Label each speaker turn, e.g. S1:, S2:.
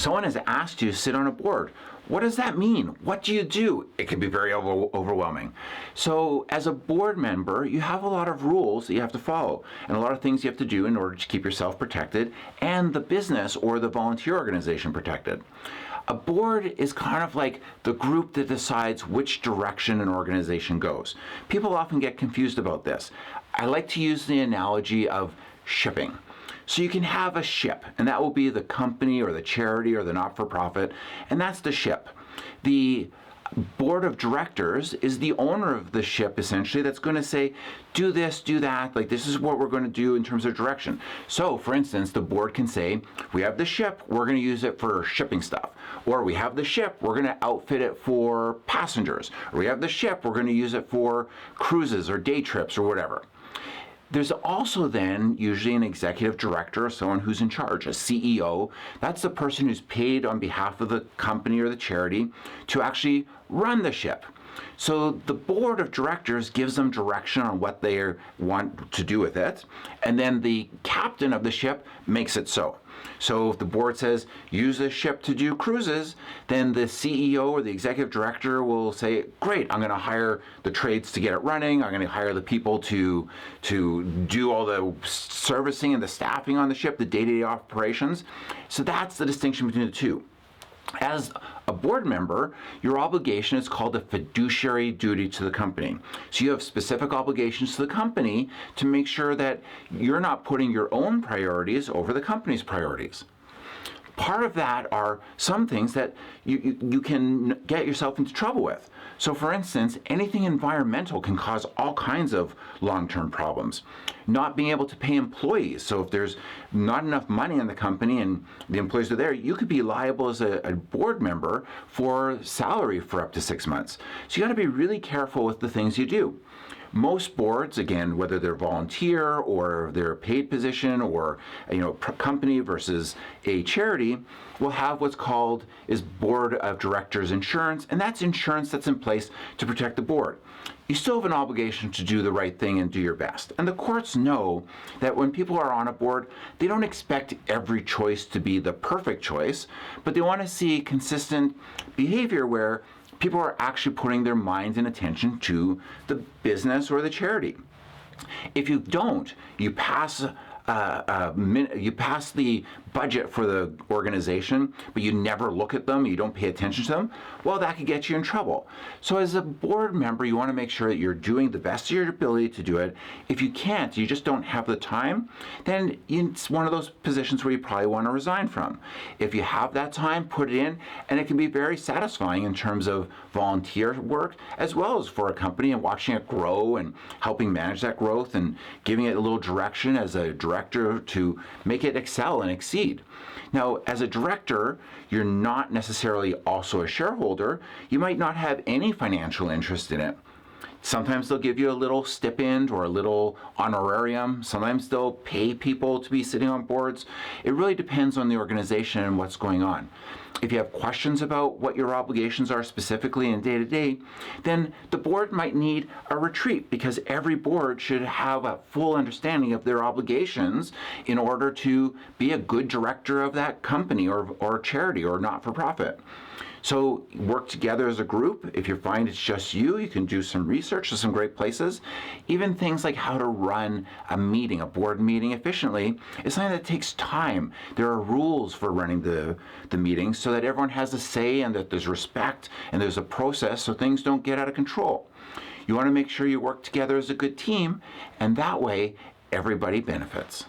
S1: someone has asked you to sit on a board. What does that mean? What do you do? It can be very overwhelming. So as a board member, you have a lot of rules that you have to follow and a lot of things you have to do in order to keep yourself protected and the business or the volunteer organization protected. A board is kind of like the group that decides which direction an organization goes. People often get confused about this. I like to use the analogy of shipping. So you can have a ship, and that will be the company or the charity or the not-for-profit, and that's the ship. The board of directors is the owner of the ship, essentially, that's going to say, do this, do that, like this is what we're going to do in terms of direction. So, for instance, the board can say, we have the ship, we're going to use it for shipping stuff. Or we have the ship, we're going to outfit it for passengers. Or we have the ship, we're going to use it for cruises or day trips or whatever. There's also then usually an executive director or someone who's in charge, a CEO. That's the person who's paid on behalf of the company or the charity to actually run the ship. So the board of directors gives them direction on what they want to do with it, and then the captain of the ship makes it so. So if the board says, use this ship to do cruises, then the CEO or the executive director will say, great, I'm going to hire the trades to get it running. I'm going to hire the people to do all the servicing and the staffing on the ship, the day-to-day operations. So that's the distinction between the two. As a board member, your obligation is called a fiduciary duty to the company. So you have specific obligations to the company to make sure that you're not putting your own priorities over the company's priorities. Part of that are some things that you can get yourself into trouble with. So for instance, anything environmental can cause all kinds of long-term problems. Not being able to pay employees. So if there's not enough money in the company and the employees are there, you could be liable as a board member for salary for up to 6 months. So you got to be really careful with the things you do. Most boards, again, whether they're volunteer or they're a paid position or company versus a charity, will have what's called is board of directors insurance, and that's insurance that's in place to protect the board. You still have an obligation to do the right thing and do your best. And the courts know that when people are on a board, they don't expect every choice to be the perfect choice, but they want to see consistent behavior where people are actually putting their minds and attention to the business or the charity. If you don't, you pass the budget for the organization, but you never look at them, you don't pay attention to them, well, that could get you in trouble. So as a board member, you want to make sure that you're doing the best of your ability to do it. If you can't, you just don't have the time, then it's one of those positions where you probably want to resign from. If you have that time, put it in, and it can be very satisfying in terms of volunteer work, as well as for a company and watching it grow and helping manage that growth and giving it a little direction as a director to make it excel and exceed. Now, as a director, you're not necessarily also a shareholder. You might not have any financial interest in it. Sometimes they'll give you a little stipend or a little honorarium. Sometimes they'll pay people to be sitting on boards. It really depends on the organization and what's going on. If you have questions about what your obligations are specifically in day-to-day, then the board might need a retreat because every board should have a full understanding of their obligations in order to be a good director of that company or charity or not-for-profit. So work together as a group. If you find it's just you can do some research to some great places. Even things like how to run a meeting, a board meeting efficiently, is something that takes time. There are rules for running the meetings so that everyone has a say and that there's respect and there's a process so things don't get out of control. You want to make sure you work together as a good team, and that way everybody benefits.